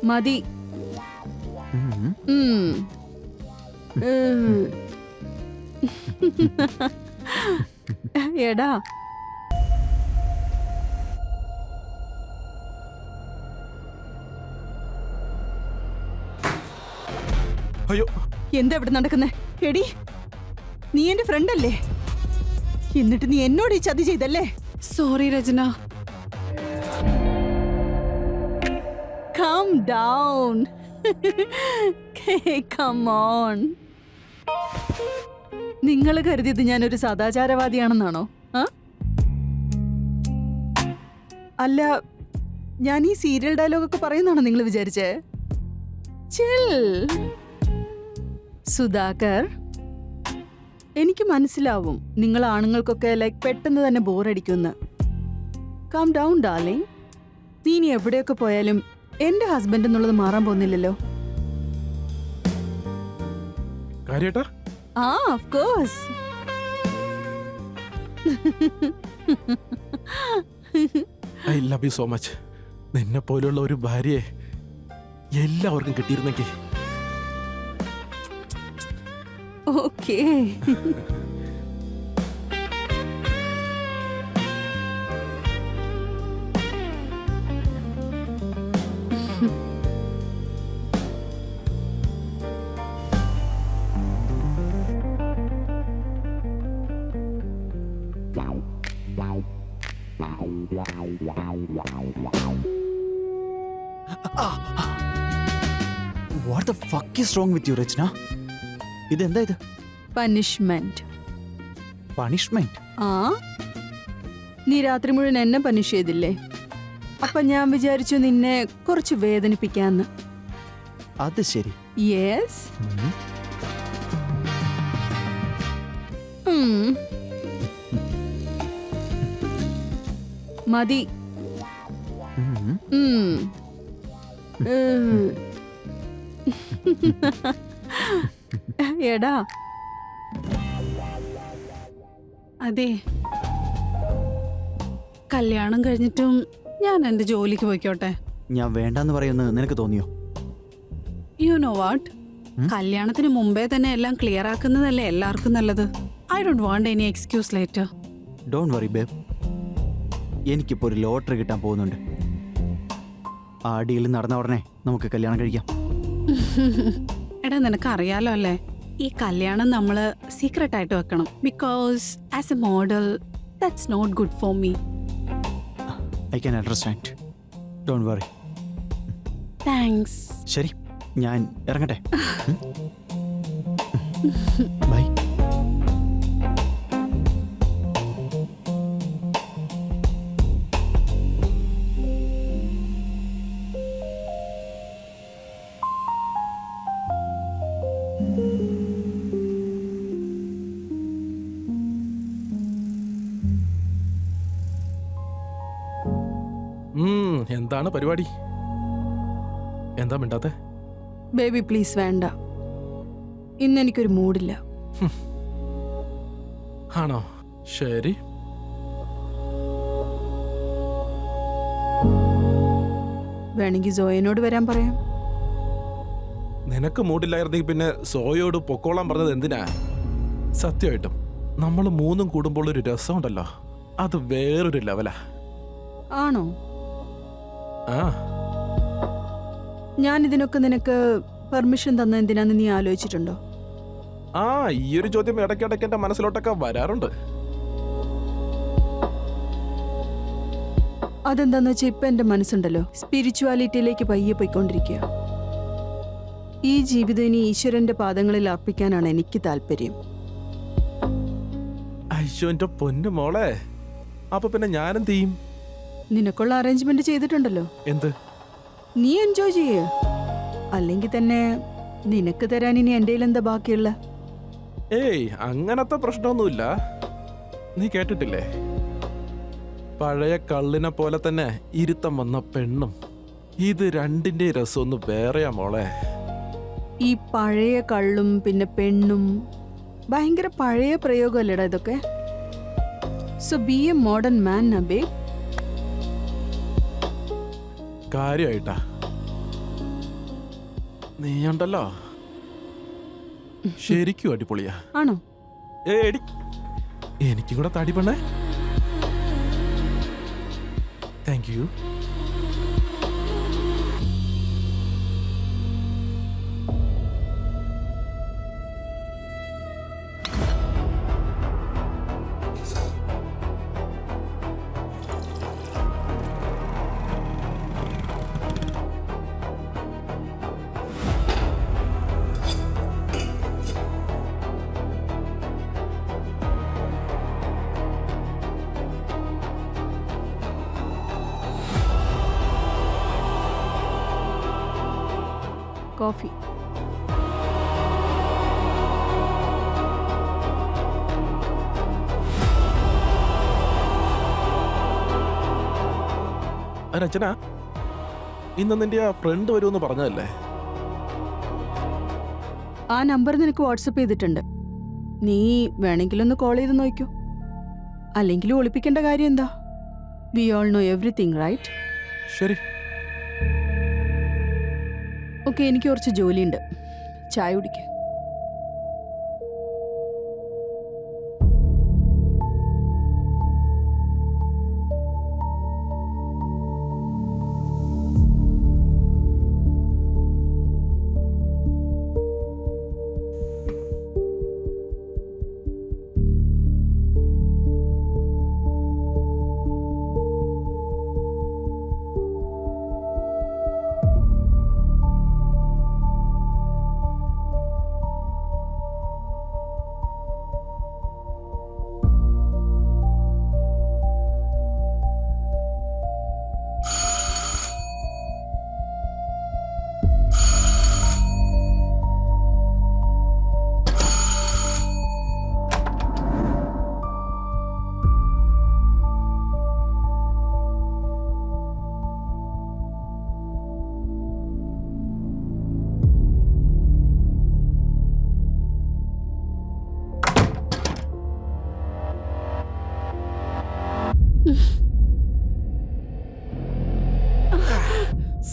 മതി. എടാ അയ്യോ, എന്താ ഇവിടെ നടക്കുന്നേ? എടി, നീ എന്റെ ഫ്രണ്ട് അല്ലേ? എന്നിട്ട് നീ എന്നോട് ഈ ചതി ചെയ്തല്ലേ? Sorry Rachana. Calm down. Come on. നിങ്ങൾ കരുതിയത് ഞാനൊരു സദാചാരവാദിയാണെന്നാണോ? അല്ല, ഞാൻ ഈ സീരിയൽ ഡയലോഗൊക്കെ പറയുന്നാണോ നിങ്ങൾ വിചാരിച്ചേ? സുധാകർ, എനിക്ക് മനസ്സിലാവും നിങ്ങൾ ആണുങ്ങൾക്കൊക്കെ പെട്ടെന്ന് തന്നെ ബോറടിക്കുമെന്ന്. Calm down darling. നീ ഇനി എവിടെയൊക്കെ പോയാലും എന്റെ ഹസ്ബൻഡ് എന്നുള്ളത് മാറാൻ പോകുന്നില്ലല്ലോ. Of course. I love you so much. നിന്നെ പോലുള്ള ഒരു ഭാര്യയെ എല്ലാവർക്കും കിട്ടിയിരുന്നെങ്കിൽ. Okay. What the fuck is wrong with you, Rachna? ഇതെന്താ ഇത്? പനിഷ്മെന്റ്. പണിഷ്മെന്റ്? നീ രാത്രി മുഴുവൻ എന്നെ പനിഷ് ചെയ്തില്ലേ? അപ്പൊ ഞാൻ വിചാരിച്ചു നിന്നെ കുറച്ച് വേദനിപ്പിക്കാന്ന്. അത് ശരി. യെസ്. മതി. എടാ, അതെ, കല്യാണം കഴിഞ്ഞിട്ടും ഞാൻ എന്റെ ജോലിക്ക് പോയിക്കോട്ടെ. ഞാൻ വേണ്ടെന്ന് പറയുന്നത് നിനക്ക് തോന്നിയോ? യു നോ വാട്ട്, കല്യാണത്തിന് മുമ്പേ തന്നെ എല്ലാം ക്ലിയർ ആക്കുന്നതല്ലേ എല്ലാവർക്കും നല്ലത്. I don't want any excuse later. Don't worry babe, എനിക്കിപ്പോൾ ഒരു ലോട്ടറി കിട്ടാൻ പോകുന്നുണ്ട്. ആ ഡീൽ നടന്ന ഉടനെ നമുക്ക് കല്യാണം കഴിക്കാം. എടാ, നിനക്ക് അറിയാലോ അല്ലേ, ഈ കല്യാണം നമ്മള് സീക്രട്ട് ആയിട്ട് വെക്കണം. Because as a model that's not good for me. I can understand. Don't worry. Thanks. ശരി, ഞാൻ ഇറങ്ങട്ടെ. ബൈ. എന്താണ് പരിപാടി? എന്താ മിണ്ടാത്തെ? ബേബി പ്ലീസ് വേണ്ട, ഇന്ന് എനിക്കൊരു മൂഡില്ല. ആണോ? ശരി. വേണമെങ്കിൽ സോയനോട് വരാൻ പറയാം. നിനക്ക് മൂഡില്ലായിരുന്നെങ്കിൽ പിന്നെ സോയോട് പൊക്കോളാൻ പറഞ്ഞത് എന്തിനാ? സത്യമായിട്ടും നമ്മൾ മൂന്നും കൂടുമ്പോൾ ഒരു രസമുണ്ടല്ലോ, അത് വേറൊരു ലെവലാ. ആണോ? ആ, ഞാൻ ഇതിനൊക്കെ നിനക്ക് പെർമിഷൻ തന്ന എന്തിനാന്ന് നീ ആലോചിച്ചിട്ടുണ്ടോ? ഈ ഒരു ചോദ്യം ഇടയ്ക്കിടയ്ക്ക് എന്റെ മനസ്സിലോട്ടൊക്കെ വരാറുണ്ട്. അതെന്താന്ന് വെച്ചാൽ ഇപ്പൊ എന്റെ മനസ്സുണ്ടല്ലോ സ്പിരിച്വാലിറ്റിയിലേക്ക് പയ്യെ പോയിക്കൊണ്ടിരിക്കുക. ഈ ജീവിതം ഇനി ഈശ്വരന്റെ പാദങ്ങളിൽ അർപ്പിക്കാനാണ് എനിക്ക് താല്പര്യം. അയ്യോ എന്റെ പൊന്നു മോളെ, അപ്പൊ പിന്നെ ഞാനെന്ത് ചെയ്യും? നിനക്കുള്ള അറേഞ്ച്മെന്റ് ചെയ്തിട്ടുണ്ടല്ലോ. എന്ത്? നീ എൻജോയ് ചെയ്യേ. അല്ലെങ്കിൽ തന്നെ നിനക്ക് തരാൻ ഇനി എൻ്റെ എന്താ ബാക്കിയുള്ള? ഏയ്, അങ്ങനത്തെ പ്രശ്നമൊന്നുമില്ല. നീ കേട്ടിട്ടില്ലേ, പഴയ കള്ളിനെ പോലെ തന്നെ ഇരുത്തം വന്ന പെണ്ണും. ഇത് രണ്ടിന്റെ രസമൊന്നും വേറെയാ മോളെ. ഈ പഴയ കള്ളും പിന്നെ പെണ്ണും ഭയങ്കര പഴയ പ്രയോഗമല്ലേടാ ഇതൊക്കെ. So be a modern man നബേ. കാര്യമായിട്ടാ. നീയുണ്ടല്ലോ ശരിക്കും അടിപൊളിയാ. ആണോ? എടി എനിക്കും കൂടെ തടി പെണ്ണേ. Thank you. കോഫി. രചന, ഇന്ന് നിന്റെ ആ ഫ്രണ്ട് വരുമെന്ന് പറഞ്ഞതല്ലേ? ആ നമ്പർ നിനക്ക് വാട്സപ്പ് ചെയ്തിട്ടുണ്ട്. നീ വേണമെങ്കിലൊന്ന് കോൾ ചെയ്ത് നോക്കൂ. അല്ലെങ്കിൽ ഒളിപ്പിക്കേണ്ട കാര്യം എന്താ? We all know everything, right? ശരി. ഓക്കെ, എനിക്ക് കുറച്ച് ജോലിയുണ്ട്. ചായ കുടിക്കുക.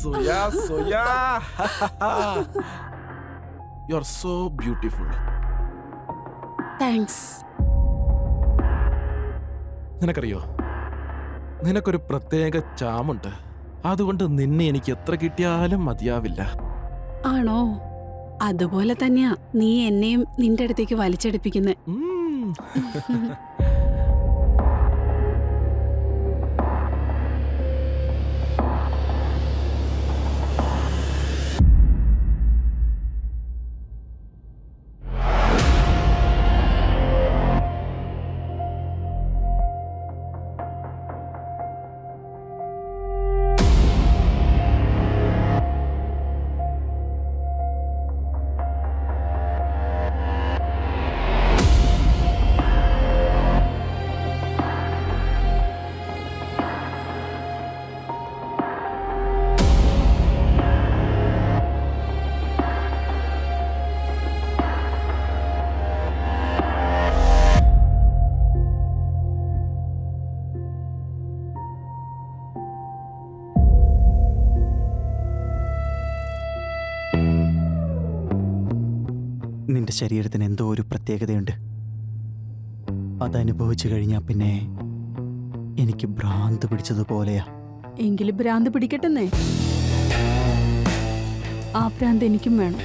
Soya, Soya. You're so beautiful. Thanks. നിനക്കറിയോ, നിനക്കൊരു പ്രത്യേക ചാമുണ്ട്. അതുകൊണ്ട് നിന്നെ എനിക്ക് എത്ര കിട്ടിയാലും മതിയാവില്ല. ആണോ? അതുപോലെ തന്നെയാ നീ എന്നെയും നിന്റെ അടുത്തേക്ക് വലിച്ചെടുപ്പിക്കുന്നെ. നിന്റെ ശരീരത്തിന് എന്തോ ഒരു പ്രത്യേകതയുണ്ട്. അതനുഭവിച്ചു കഴിഞ്ഞാൽ പിന്നെ എനിക്ക് ഭ്രാന്ത് പിടിച്ചതുപോലെയാ. എങ്കിലും ഭ്രാന്ത് പിടിക്കട്ടെന്നേ. ആ ഭ്രാന്ത് എനിക്കും വേണം.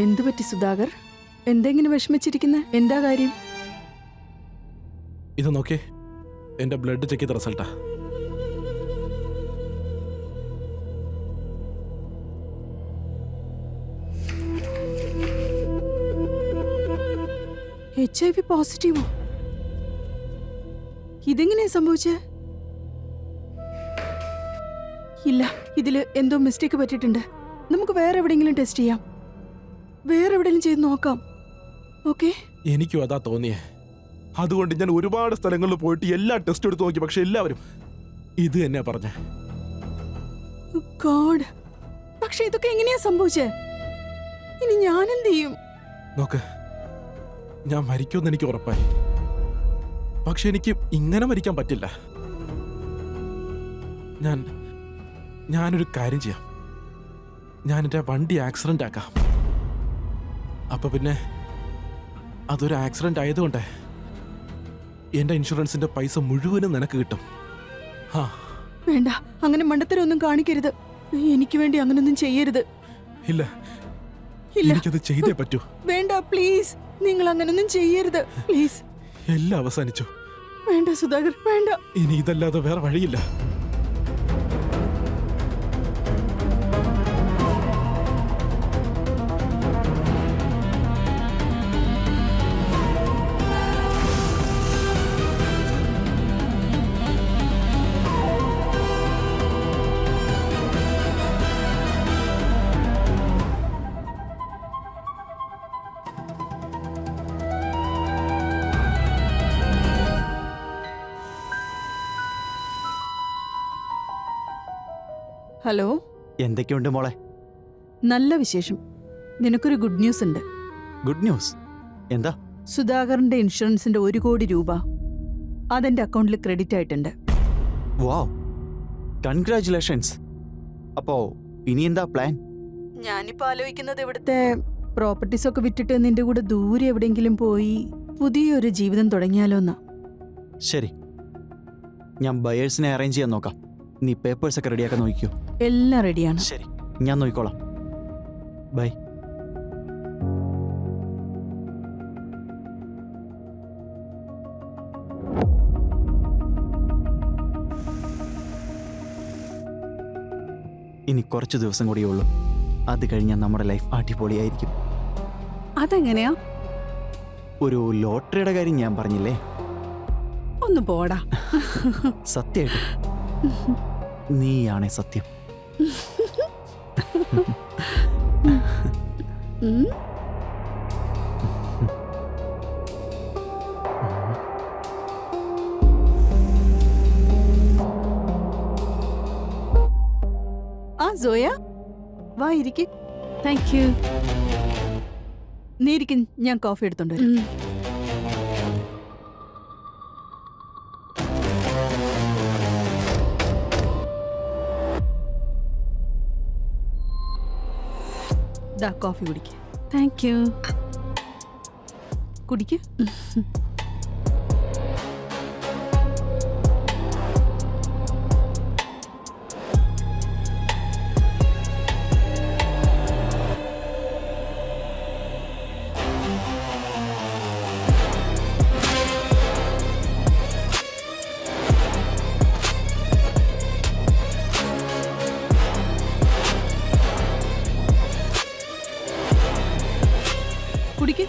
എന്തു പറ്റി സുധാകർ? എന്തെങ്കിലും വിഷമിച്ചിരിക്കുന്നെ? എന്താ കാര്യം? ഇത് നോക്കേ, എന്റെ ബ്ലഡ് ചെക്ക് ചെയ്ത റിസൾട്ടാ. HIV പോസിറ്റീവോ? ഇതെങ്ങനെയാ സംഭവിച്ചേ? ഇല്ല, ഇതില് എന്തോ മിസ്റ്റേക്ക് പറ്റിയിട്ടുണ്ട്. നമുക്ക് വേറെ എവിടെയെങ്കിലും ടെസ്റ്റ് ചെയ്യാം. വേറെ എവിടെയെങ്കിലും ചെയ്ത് നോക്കാം. ഓക്കെ? എനിക്കും അതാ തോന്നിയേ. അതുകൊണ്ട് ഞാൻ ഒരുപാട് സ്ഥലങ്ങളിൽ പോയിട്ട് എല്ലാ ടെസ്റ്റ് എടുത്ത് നോക്കി. പക്ഷെ എല്ലാവരും ഇത് തന്നെയാ പറഞ്ഞേ. ഗോഡ്, പക്ഷെ ഇതൊക്കെ എങ്ങനെയാ സംഭവിച്ചേ? ഇനി ഞാൻ എന്ത് ചെയ്യും? നോക്ക്, ഞാൻ മരിക്കുമെന്ന് എനിക്ക് ഉറപ്പായി. പക്ഷെ എനിക്ക് ഇങ്ങനെ മരിക്കാൻ പറ്റില്ല. ഞാനൊരു കാര്യം ചെയ്യാം. ഞാൻ എൻ്റെ വണ്ടി ആക്സിഡന്റ് ആക്കാം. അപ്പൊ പിന്നെ അതൊരു ആക്സിഡന്റ് ആയതുകൊണ്ട് എൻ്റെ ഇൻഷുറൻസിന്റെ പൈസ മുഴുവനും നിനക്ക് കിട്ടും. ആ, വേണ്ട, അങ്ങനെ മണ്ടത്തരൊന്നും കാണിക്കരുത്. എനിക്ക് വേണ്ടി അങ്ങനൊന്നും ചെയ്യരുത്. ഇല്ല, ഇല്ല, എനിക്കത് ചെയ്തേ പറ്റൂ. വേണ്ട, പ്ലീസ്. നിങ്ങൾ അങ്ങനൊന്നും ചെയ്യരുത്, പ്ലീസ്. എല്ലാം അവസാനിച്ചു. വേണ്ട സുധാകർ, വേണ്ട. ഇനി ഇതല്ലാതെ വേറെ വഴിയില്ല. ഹലോ, എന്തൊക്കെയുണ്ട് മോളെ? നല്ല വിശേഷം. നിനക്കൊരു ഗുഡ് ന്യൂസ് ഉണ്ട്. Good news? എന്താ? സുധാകറിന്റെ ഇൻഷുറൻസിന്റെ 1 കോടി രൂപ അതെന്റെ അക്കൗണ്ടിൽ ക്രെഡിറ്റ് ആയിട്ടുണ്ട്. വാവ്, കൺഗ്രാറ്റുലേഷൻസ്. അപ്പോ ഇനി എന്താ പ്ലാൻ? ഞാനിപ്പോ ആലോചിക്കുന്നത് ഇവിടുത്തെ പ്രോപ്പർട്ടീസ് ഒക്കെ വിറ്റിട്ട് നിന്റെ കൂടെ ദൂരെ എവിടെയെങ്കിലും പോയി പുതിയൊരു ജീവിതം തുടങ്ങിയാലോന്നാ. ശരി, ഞാൻ ബയേഴ്സിനെ അറേഞ്ച് ചെയ്യാൻ നോക്കാം. നീ പേപ്പേഴ്സ് ഒക്കെ റെഡിയാക്കാൻ നോക്കിക്കോ. എല്ലാം റെഡിയാണ്. ശരി, ഞാൻ നോക്കിക്കോളാം. ബൈ. ഇനി കുറച്ച് ദിവസം കൂടിയേ ഉള്ളൂ. അത് കഴിഞ്ഞാൽ നമ്മുടെ ലൈഫ് അടിപൊളിയായിരിക്കും. അതെങ്ങനെയാ? ഒരു ലോട്ടറിയുടെ കാര്യം ഞാൻ പറഞ്ഞില്ലേ? ഒന്ന് പോടാ. സത്യമായിട്ട് നീയാണേ സത്യം. ഉം. ആ സോയ, വാ ഇരിക്ക്. Thank you. നീ ഇരിക്കും, ഞാൻ കോഫി എടുത്തോണ്ട് വരാം. ദാ കോഫി കുടിക്ക്. Thank you. കുടിക്ക്. കുടിക്ക്,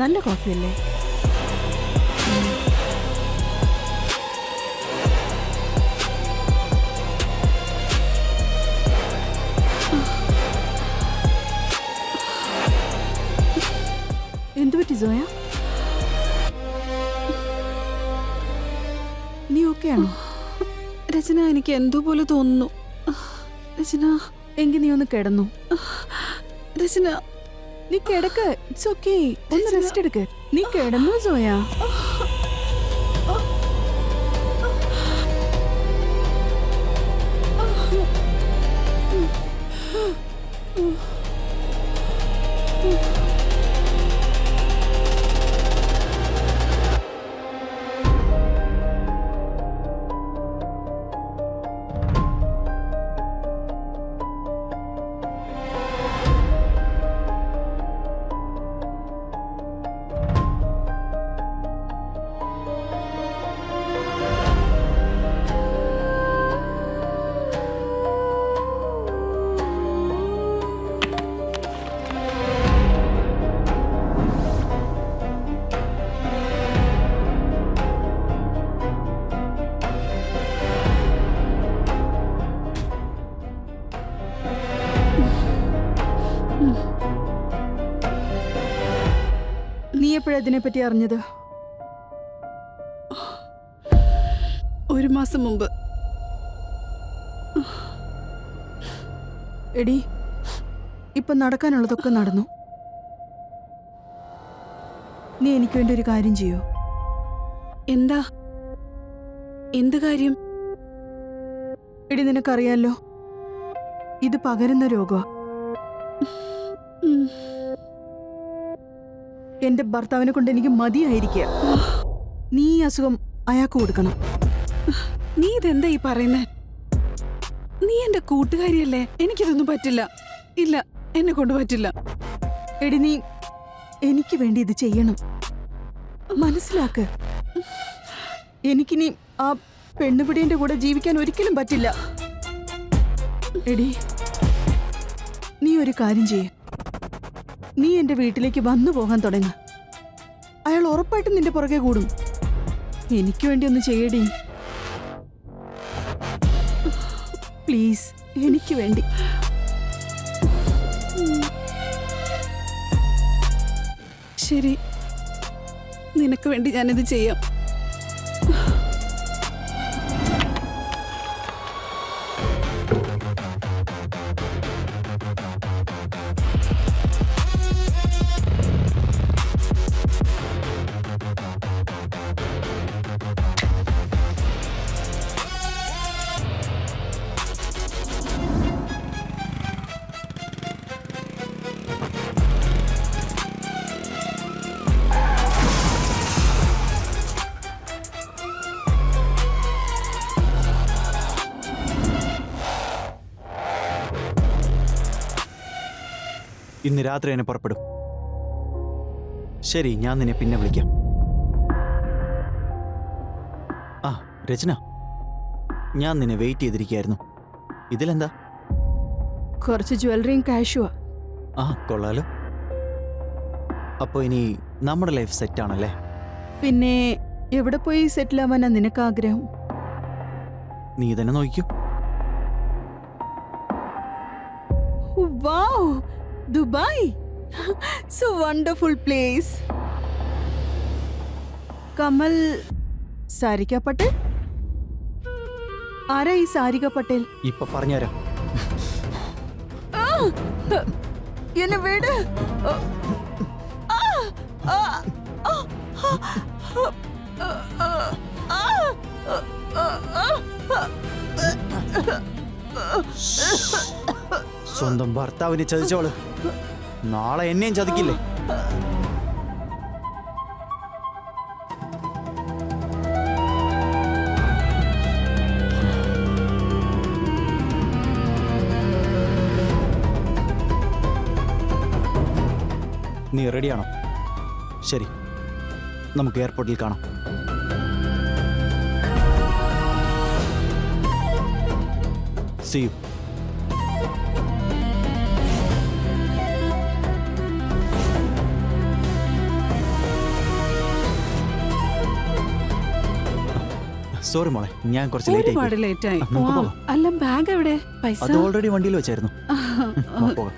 നല്ല കോഫിയല്ലേ? എന്തു പറ്റി സോയ? നീ ഓക്കെയാണോ? രചന, എനിക്ക് എന്തോ പോലെ തോന്നുന്നു. രചന, എങ്കിൽ നീ ഒന്ന് കിടന്നു. രചന, നീ കിടക്ക്. It's okay. ഒന്ന് റെസ്റ്റ് എടുക്ക്. നീ കിടന്നു സോയ. എപ്പോഴാ ഇതിനെപ്പറ്റി അറിഞ്ഞത്? 1 മാസം മുമ്പ്. എടി, ഇപ്പൊ നടക്കാനുള്ളതൊക്കെ നടന്നു. നീ എനിക്ക് വേണ്ടി ഒരു കാര്യം ചെയ്യോ? എന്താ? എന്ത് കാര്യം? എടി, നിനക്കറിയാലോ ഇത് പകരുന്ന രോഗമാ. ഉം. എന്റെ ഭർത്താവിനെ കൊണ്ട് എനിക്ക് മതിയായിരിക്കുക. നീ ഈ അസുഖം അയാൾക്ക് കൊടുക്കണം. നീ ഇതെന്താ ഈ പറയുന്നേ? നീ എന്റെ കൂട്ടുകാരിയല്ലേ? എനിക്കിതൊന്നും പറ്റില്ല. ഇല്ല, എന്നെ കൊണ്ട് പറ്റില്ല. എടി, നീ എനിക്ക് വേണ്ടി ഇത് ചെയ്യണം. മനസ്സിലാക്ക്. എനിക്കിനി ആ പെണ്ണുപിടിയുടെ കൂടെ ജീവിക്കാൻ ഒരിക്കലും പറ്റില്ല. എടി, നീ ഒരു കാര്യം ചെയ്യ. നീ എന്റെ വീട്ടിലേക്ക് വന്നു പോകാൻ തുടങ്ങ. അയാൾ ഉറപ്പായിട്ടും നിന്റെ പുറകെ കൂടും. എനിക്ക് വേണ്ടി ഒന്ന് ചെയ്യടി പ്ലീസ്, എനിക്ക് വേണ്ടി. ശരി, നിനക്ക് വേണ്ടി ഞാനിത് ചെയ്യാം. ഇന്ന് രാത്രി തന്നെ പുറപ്പെടും. ശരി, ഞാൻ നിന്നെ പിന്നെ വിളിക്കാം. ആ രചന, ഞാൻ നിന്നെ വെയിറ്റ് ചെയ്തിരിക്കുകയായിരുന്നു. ഇതിലെന്താ? കുറച്ച് ജ്വല്ലറിയും കാഷുവാ. ആ കൊള്ളാലോ. അപ്പോൾ ഇനി നമ്മുടെ ലൈഫ് സെറ്റാണല്ലേ? പിന്നെ എവിടെ പോയി സെറ്റിൽ ആവാനാ നിനക്ക് ആഗ്രഹം? നീ തന്നെ നോക്കിക്കോ. Wow, Dubai. So wonderful place. Kamal, Sarika Patel? ആരാ ഈ സാരിക പട്ടേൽ? ഇപ്പൊ പറഞ്ഞുതരാം. എന്നെ വീട്. സ്വന്തം ഭർത്താവിനെ ചതിച്ചോള് നാളെ എന്നെയും ചതിക്കില്ലേ? നീ റെഡിയാണോ? ശരി, നമുക്ക് എയർപോർട്ടിൽ കാണാം. See you. സോറി മോളെ, ഞാൻ കുറച്ച് ഒരുപാട് ലേറ്റ് ആയി. നമുക്ക് പോകാം. അല്ല, ബാഗ് എവിടെ? പൈസ അത് ഓൾറെഡി വണ്ടിയിൽ വെച്ചായിരുന്നു. പോകാം.